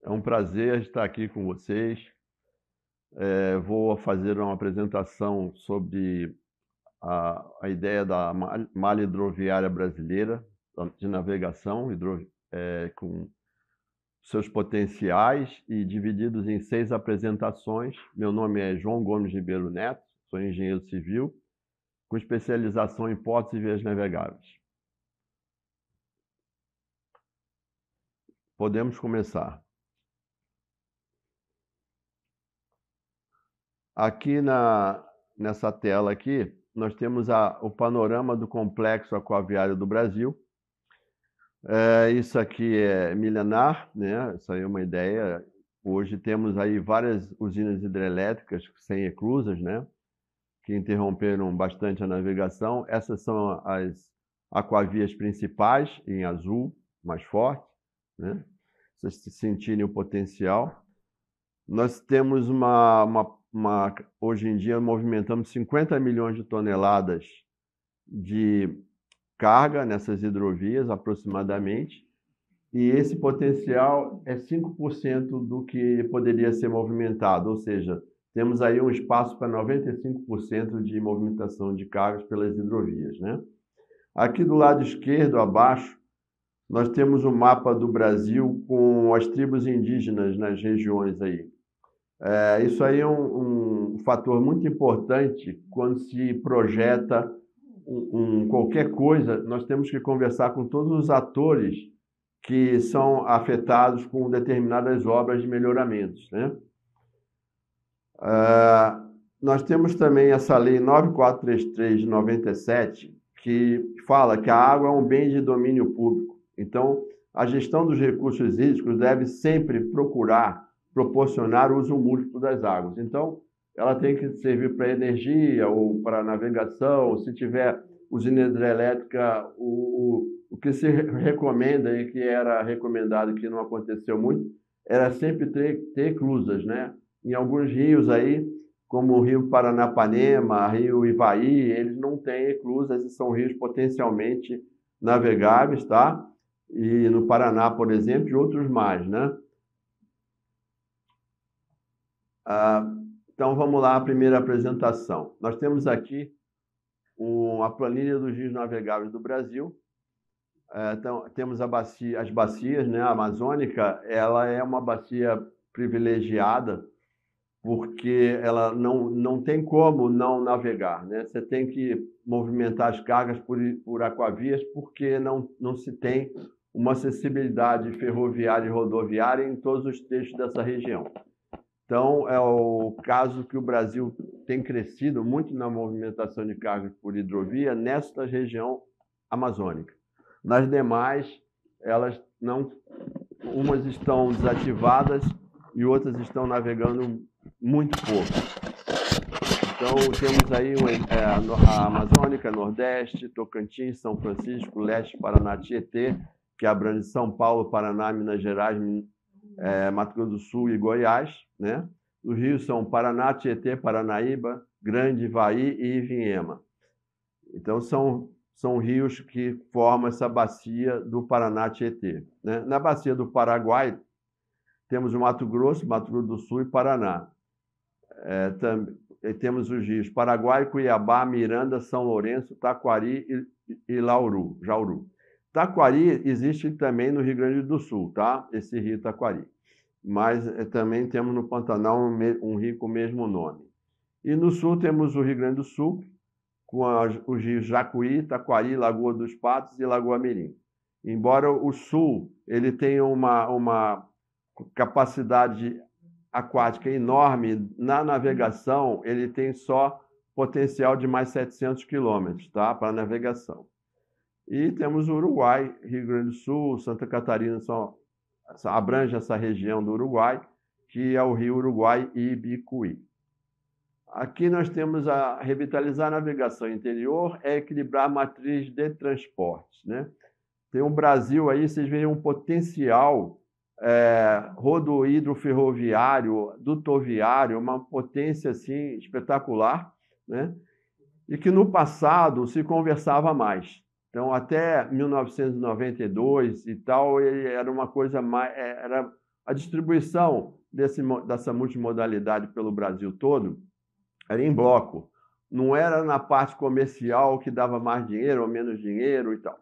É um prazer estar aqui com vocês. Vou fazer uma apresentação sobre a ideia da malha hidroviária brasileira de navegação com seus potenciais e divididos em 6 apresentações. Meu nome é João Gomes Ribeiro Neto, sou engenheiro civil, com especialização em portos e vias navegáveis. Podemos começar. Aqui nessa tela aqui, nós temos o panorama do complexo aquaviário do Brasil. Isso aqui é milenar, né? Isso aí é uma ideia. Hoje temos aí várias usinas hidrelétricas sem-eclusas, né? Que interromperam bastante a navegação. Essas são as aquavias principais, em azul, mais forte, né? Vocês sentirem o potencial. Nós temos hoje em dia movimentamos 50 milhões de toneladas de carga nessas hidrovias, aproximadamente, e esse potencial é 5% do que poderia ser movimentado, ou seja, temos aí um espaço para 95% de movimentação de cargas pelas hidrovias, né? Aqui do lado esquerdo, abaixo, nós temos um mapa do Brasil com as tribos indígenas nas regiões aí. Isso aí é um fator muito importante quando se projeta qualquer coisa. Nós temos que conversar com todos os atores que são afetados com determinadas obras de melhoramentos, né? Nós temos também essa lei 9433 de 97, que fala que a água é um bem de domínio público. Então, a gestão dos recursos hídricos deve sempre procurar proporcionar o uso múltiplo das águas. Então, ela tem que servir para energia ou para navegação. Se tiver usina hidrelétrica, o que se recomenda e que era recomendado, que não aconteceu muito, era sempre ter eclusas, né? Em alguns rios aí, como o Rio Paranapanema, Rio Ivaí, eles não têm eclusas e são rios potencialmente navegáveis, tá? E no Paraná, por exemplo, e outros mais, né? Então, vamos lá, a primeira apresentação. Nós temos aqui a planilha dos rios navegáveis do Brasil. Então, temos as bacias, né? A amazônica, ela é uma bacia privilegiada porque ela não tem como não navegar, né? Você tem que movimentar as cargas por aquavias porque não se tem uma acessibilidade ferroviária e rodoviária em todos os trechos dessa região. Então, é o caso que o Brasil tem crescido muito na movimentação de cargas por hidrovia nesta região amazônica. Nas demais, umas estão desativadas e outras estão navegando muito pouco. Então, temos aí a Amazônica, Nordeste, Tocantins, São Francisco, Leste, Paraná, Tietê, que abrange São Paulo, Paraná, Minas Gerais, Mato Grosso do Sul e Goiás, né? Os rios são Paraná, Tietê, Paranaíba, Grande, Ivaí e Ivinhema. Então, são rios que formam essa bacia do Paraná-Tietê, né? Na bacia do Paraguai, temos o Mato Grosso do Sul e Paraná. Temos os rios Paraguai, Cuiabá, Miranda, São Lourenço, Taquari e Jauru. Taquari existe também no Rio Grande do Sul, tá? Esse rio Taquari. Mas também temos no Pantanal um rio com o mesmo nome. E no sul temos o Rio Grande do Sul, com os rios Jacuí, Taquari, Lagoa dos Patos e Lagoa Mirim. Embora o sul ele tenha uma capacidade aquática enorme, na navegação ele tem só potencial de mais 700 quilômetros, tá? Para navegação. E temos o Uruguai, Rio Grande do Sul, Santa Catarina, abrange essa região do Uruguai, que é o rio Uruguai e Ibicuí. Aqui nós temos revitalizar a navegação interior, equilibrar a matriz de transportes, né? Tem um Brasil aí, vocês veem um potencial rodohidroferroviário, dutoviário, uma potência assim espetacular, né? E que no passado se conversava mais. Então, até 1992 e tal, era uma coisa mais, era A distribuição dessa multimodalidade pelo Brasil todo era em bloco. Não era na parte comercial que dava mais dinheiro ou menos dinheiro e tal.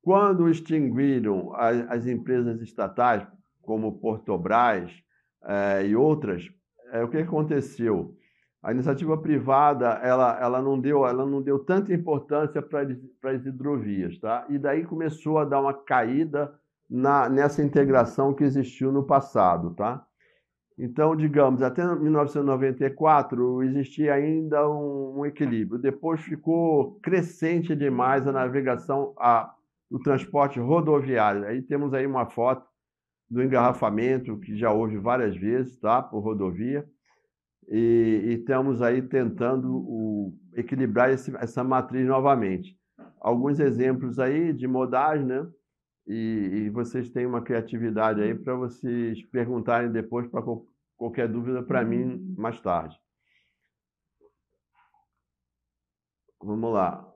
Quando extinguiram as empresas estatais, como Portobras e outras, o que aconteceu? A iniciativa privada ela não deu tanta importância para as hidrovias, tá? E daí começou a dar uma caída nessa integração que existiu no passado, tá? Então, digamos, até 1994 existia ainda um equilíbrio. Depois ficou crescente demais a navegação, o transporte rodoviário. Aí temos aí uma foto do engarrafamento que já houve várias vezes, tá, por rodovia. E estamos aí tentando equilibrar essa matriz novamente. Alguns exemplos aí de modais, né? E vocês têm uma criatividade aí para vocês perguntarem depois para qualquer dúvida para mim mais tarde. Vamos lá.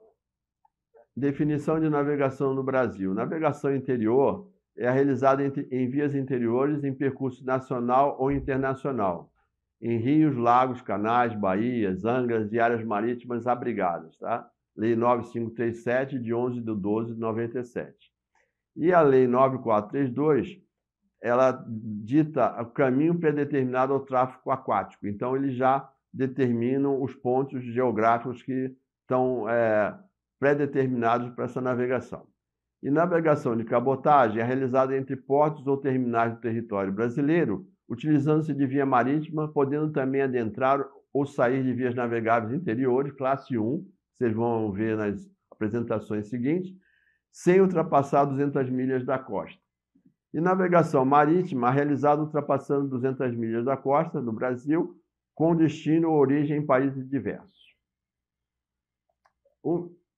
Definição de navegação no Brasil. Navegação interior é realizada em vias interiores em percurso nacional ou internacional, em rios, lagos, canais, baías, angras e áreas marítimas abrigadas, tá? Lei 9537, de 11/12/97. E a Lei 9432, ela dita o caminho predeterminado ao tráfego aquático. Então, eles já determinam os pontos geográficos que estão pré-determinados para essa navegação. E navegação de cabotagem é realizada entre portos ou terminais do território brasileiro, utilizando-se de via marítima, podendo também adentrar ou sair de vias navegáveis interiores, classe 1, vocês vão ver nas apresentações seguintes, sem ultrapassar 200 milhas da costa. E navegação marítima realizada ultrapassando 200 milhas da costa do Brasil, com destino ou origem em países diversos.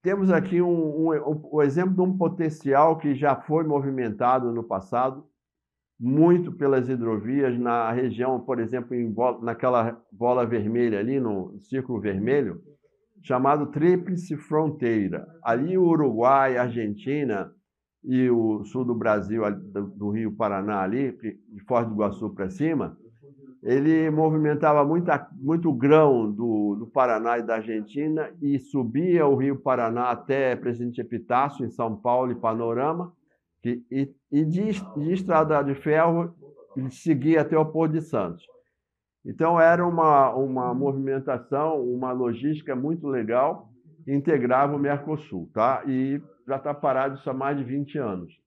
Temos aqui o exemplo de um potencial que já foi movimentado no passado, muito pelas hidrovias, na região, por exemplo, naquela bola vermelha ali, no círculo vermelho, chamado Tríplice Fronteira. Ali o Uruguai, a Argentina e o sul do Brasil, do Rio Paraná, ali, de Foz do Iguaçu para cima, ele movimentava muito grão do Paraná e da Argentina e subia o Rio Paraná até Presidente Epitácio, em São Paulo, e Panorama, e de estrada de ferro ele seguia até o Porto de Santos. Então, era uma movimentação, uma logística muito legal, que integrava o Mercosul, tá? E já está parado isso há mais de 20 anos,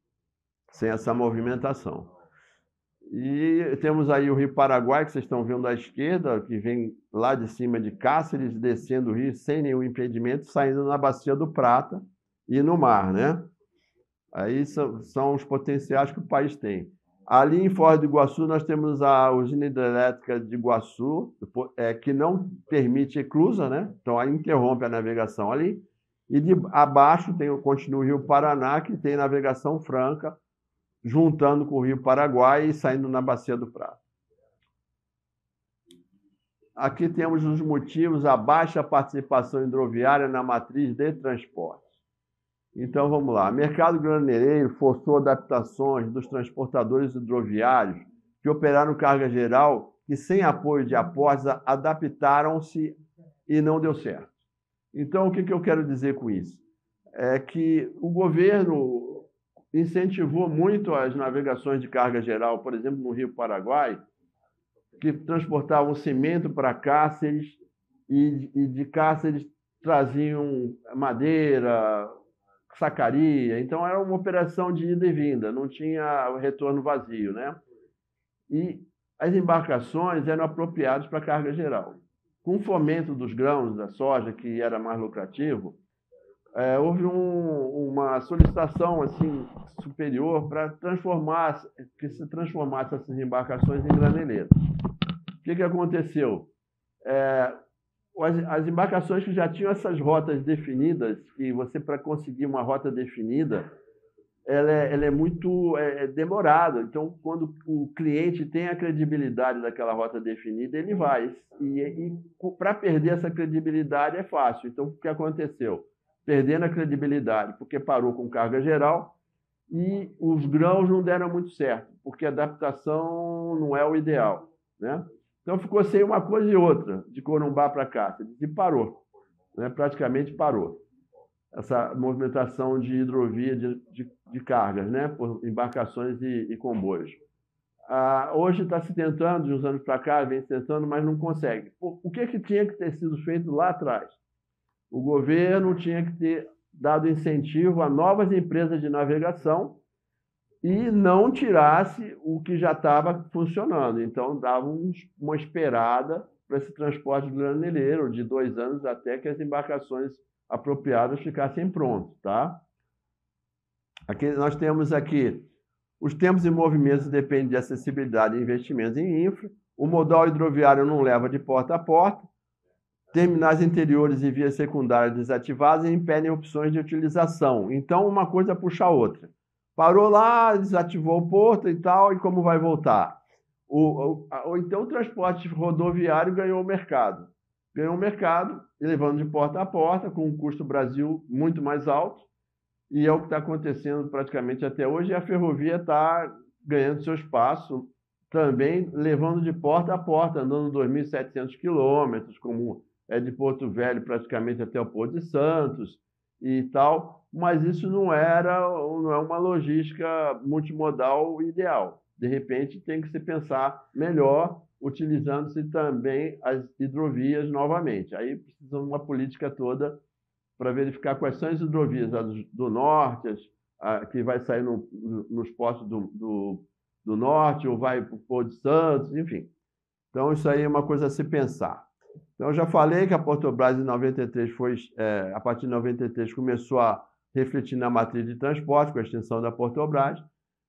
sem essa movimentação. E temos aí o Rio Paraguai, que vocês estão vendo à esquerda, que vem lá de cima de Cáceres, descendo o rio sem nenhum impedimento, saindo na Bacia do Prata e no mar, né? Aí são os potenciais que o país tem. Ali em Foz do Iguaçu, nós temos a usina hidrelétrica de Iguaçu, que não permite eclusa, né? Então, aí interrompe a navegação ali. E abaixo continua o Rio Paraná, que tem navegação franca, juntando com o Rio Paraguai e saindo na Bacia do Prata. Aqui temos os motivos, a baixa participação hidroviária na matriz de transporte. Então, vamos lá. Mercado graneleiro forçou adaptações dos transportadores hidroviários que operaram carga geral e, sem apoio de aportes, adaptaram-se e não deu certo. Então, o que eu quero dizer com isso? É que o governo incentivou muito as navegações de carga geral, por exemplo, no Rio Paraguai, que transportavam cimento para Cáceres e de Cáceres traziam madeira, sacaria. Então, era uma operação de ida e vinda, não tinha retorno vazio, né? E as embarcações eram apropriadas para carga geral. Com o fomento dos grãos, da soja, que era mais lucrativo, houve uma solicitação assim, superior para que se transformasse essas embarcações em graneleiras. O que aconteceu? As embarcações que já tinham essas rotas definidas, que você, para conseguir uma rota definida, ela é muito demorada. Então, quando o cliente tem a credibilidade daquela rota definida, ele vai. E para perder essa credibilidade é fácil. Então, o que aconteceu? Perdendo a credibilidade, porque parou com carga geral, e os grãos não deram muito certo, porque a adaptação não é o ideal, né? Então ficou sem uma coisa e outra, de Corumbá para cá, e parou, né? Praticamente parou essa movimentação de hidrovia de cargas, né? Por embarcações e comboios. Hoje está se tentando, de uns anos para cá, vem se tentando, mas não consegue. O que tinha que ter sido feito lá atrás? O governo tinha que ter dado incentivo a novas empresas de navegação e não tirasse o que já estava funcionando. Então, dava uma esperada para esse transporte graneleiro de 2 anos até que as embarcações apropriadas ficassem prontas. Tá? Aqui, nós temos aqui os tempos e movimentos dependem de acessibilidade e investimentos em infra. O modal hidroviário não leva de porta a porta. Terminais interiores e vias secundárias desativadas impedem opções de utilização. Então, uma coisa puxa a outra. Parou lá, desativou o porto e tal, e como vai voltar? Ou então o transporte rodoviário ganhou o mercado. Ganhou o mercado, levando de porta a porta, com um custo Brasil muito mais alto, e é o que está acontecendo praticamente até hoje, e a ferrovia está ganhando seu espaço também, levando de porta a porta, andando 2.700 quilômetros, como é de Porto Velho praticamente até o Porto de Santos e tal, mas isso não é uma logística multimodal ideal. De repente, tem que se pensar melhor, utilizando-se também as hidrovias novamente. Aí precisa de uma política toda para verificar quais são as hidrovias do norte, que vai sair nos portos do norte, ou vai para o Porto de Santos, enfim. Então, isso aí é uma coisa a se pensar. Então, eu já falei que a Portobras, em 93, a partir de 93, começou a refletir na matriz de transporte, com a extinção da Portobras.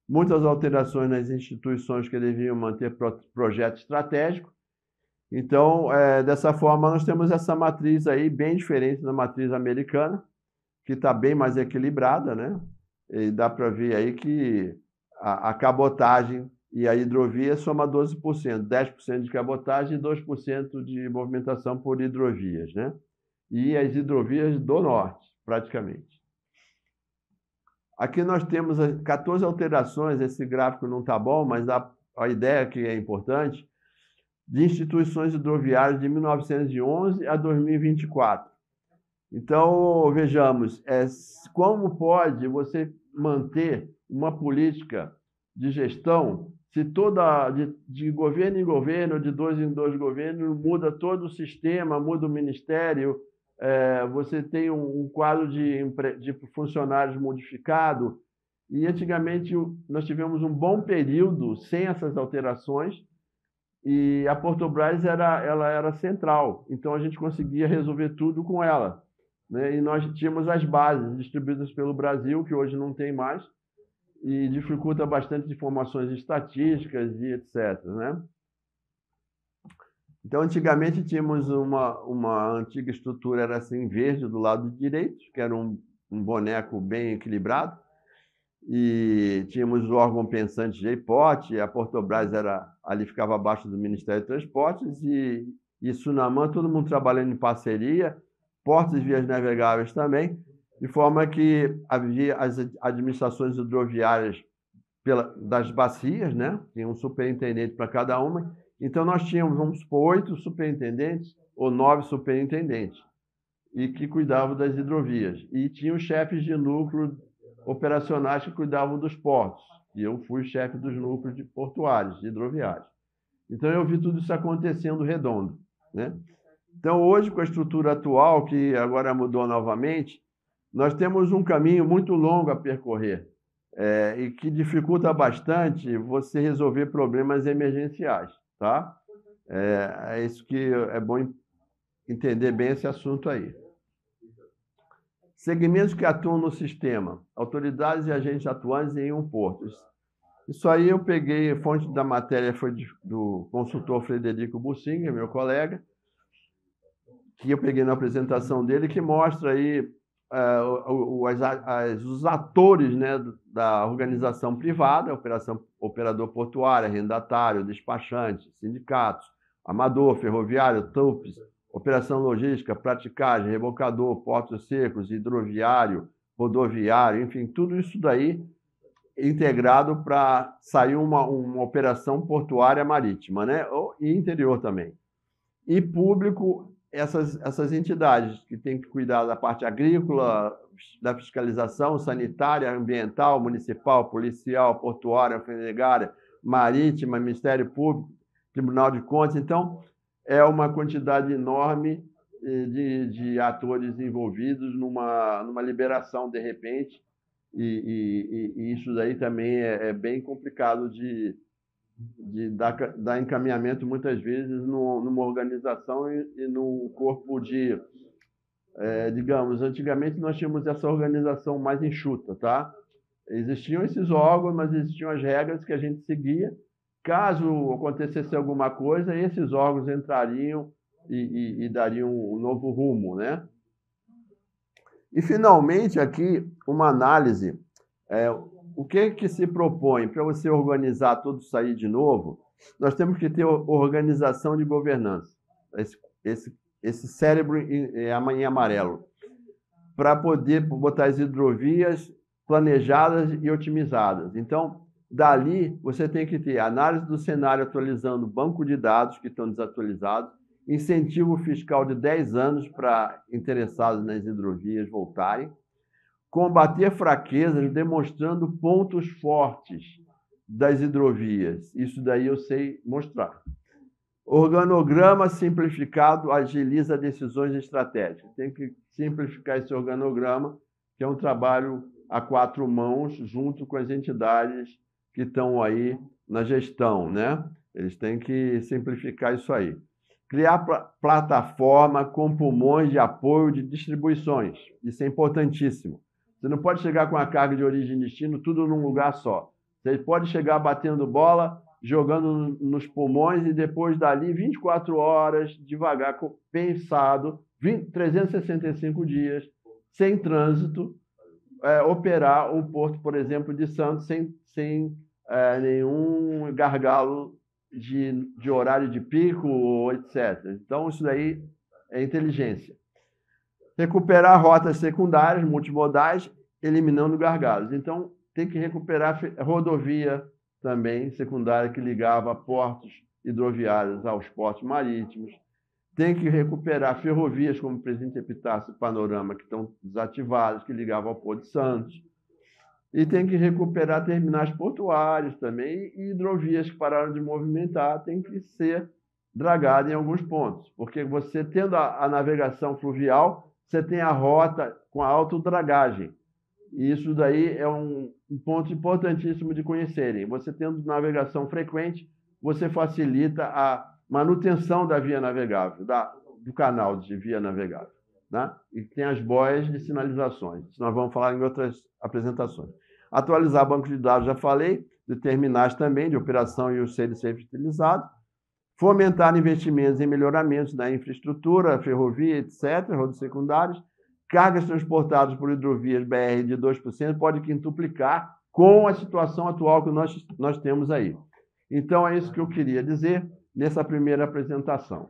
Muitas alterações nas instituições que deviam manter projeto estratégico. Então, dessa forma, nós temos essa matriz aí, bem diferente da matriz americana, que está bem mais equilibrada, né? E dá para ver aí que a cabotagem e a hidrovia soma 12%, 10% de cabotagem e 2% de movimentação por hidrovias, né? E as hidrovias do norte, praticamente. Aqui nós temos 14 alterações, esse gráfico não está bom, mas a ideia que é importante, de instituições hidroviárias de 1911 a 2024. Então, vejamos, como pode você manter uma política de gestão se de governo em governo, de 2 em 2 governos, muda todo o sistema, muda o ministério, você tem um quadro de funcionários modificado, e antigamente nós tivemos um bom período sem essas alterações, e a Portobras ela era central, então a gente conseguia resolver tudo com ela, né? E nós tínhamos as bases distribuídas pelo Brasil, que hoje não tem mais, e dificulta bastante informações estatísticas e etc. Né? Então, antigamente tínhamos uma antiga estrutura, era assim, verde do lado direito, que era um boneco bem equilibrado, e tínhamos o órgão pensante GEIPOT, a Portobras ali ficava abaixo do Ministério de Transportes, e Sunamã, todo mundo trabalhando em parceria, portos e vias navegáveis também, de forma que havia as administrações hidroviárias das bacias, né? Tinha um superintendente para cada uma. Então, nós tínhamos, vamos supor, 8 superintendentes ou 9 superintendentes, e que cuidavam das hidrovias. E tinha os chefes de núcleo operacionais que cuidavam dos portos. E eu fui chefe dos núcleos de portuários, de hidroviários. Então, eu vi tudo isso acontecendo redondo, né? Então, hoje, com a estrutura atual, que agora mudou novamente, nós temos um caminho muito longo a percorrer, e que dificulta bastante você resolver problemas emergenciais, tá? É isso que é bom entender bem esse assunto aí. Segmentos que atuam no sistema, autoridades e agentes atuantes em um porto. Isso aí eu peguei, a fonte da matéria foi do consultor Frederico Bussinger, meu colega, que eu peguei na apresentação dele, que mostra aí os atores, né, da organização privada, operador portuário, arrendatário, despachante, sindicatos, amador, ferroviário, TUPS, operação logística, praticagem, rebocador, portos secos, hidroviário, rodoviário, enfim, tudo isso daí integrado para sair uma operação portuária marítima, né? E interior também. E público, essas entidades que têm que cuidar da parte agrícola, da fiscalização sanitária, ambiental, municipal, policial, portuária, alfandegária, marítima, Ministério Público, Tribunal de Contas. Então, é uma quantidade enorme de atores envolvidos numa liberação de repente, e isso daí também é bem complicado de dar encaminhamento, muitas vezes, numa organização e num corpo digamos, antigamente nós tínhamos essa organização mais enxuta, tá? Existiam esses órgãos, mas existiam as regras que a gente seguia. Caso acontecesse alguma coisa, esses órgãos entrariam e dariam um novo rumo, né? E, finalmente, aqui, uma análise. O que se propõe para você organizar tudo isso aí de novo? Nós temos que ter organização de governança, esse cérebro em amarelo, para poder botar as hidrovias planejadas e otimizadas. Então, dali, você tem que ter análise do cenário atualizando o banco de dados que estão desatualizados, incentivo fiscal de 10 anos para interessados nas hidrovias voltarem, combater fraquezas demonstrando pontos fortes das hidrovias. Isso daí eu sei mostrar. Organograma simplificado agiliza decisões estratégicas. Tem que simplificar esse organograma, que é um trabalho a 4 mãos, junto com as entidades que estão aí na gestão, né? Eles têm que simplificar isso aí. Criar plataforma com pulmões de apoio de distribuições. Isso é importantíssimo. Você não pode chegar com a carga de origem e destino tudo num lugar só. Você pode chegar batendo bola, jogando nos pulmões e depois dali 24 horas, devagar, pensado, 365 dias, sem trânsito, operar um porto, por exemplo, de Santos sem nenhum gargalo de horário de pico, etc. Então, isso daí é inteligência. Recuperar rotas secundárias, multimodais, eliminando gargalos. Então, tem que recuperar rodovia também secundária que ligava portos hidroviários aos portos marítimos. Tem que recuperar ferrovias como Presidente Epitácio e Panorama, que estão desativadas, que ligavam ao Porto de Santos. E tem que recuperar terminais portuários também e hidrovias que pararam de movimentar, tem que ser dragada em alguns pontos, porque você tendo a navegação fluvial, você tem a rota com a autodragagem. E isso daí é um ponto importantíssimo de conhecerem. Você tendo navegação frequente, você facilita a manutenção da via navegável, do canal de via navegável, né? E tem as boias de sinalizações. Isso nós vamos falar em outras apresentações. Atualizar banco de dados, já falei, de terminais também, de operação e o ser utilizados. Fomentar investimentos em melhoramentos na infraestrutura, ferrovia, etc., rodos secundários. Cargas transportadas por hidrovias BR de 2% pode quintuplicar com a situação atual que nós temos aí. Então, é isso que eu queria dizer nessa primeira apresentação.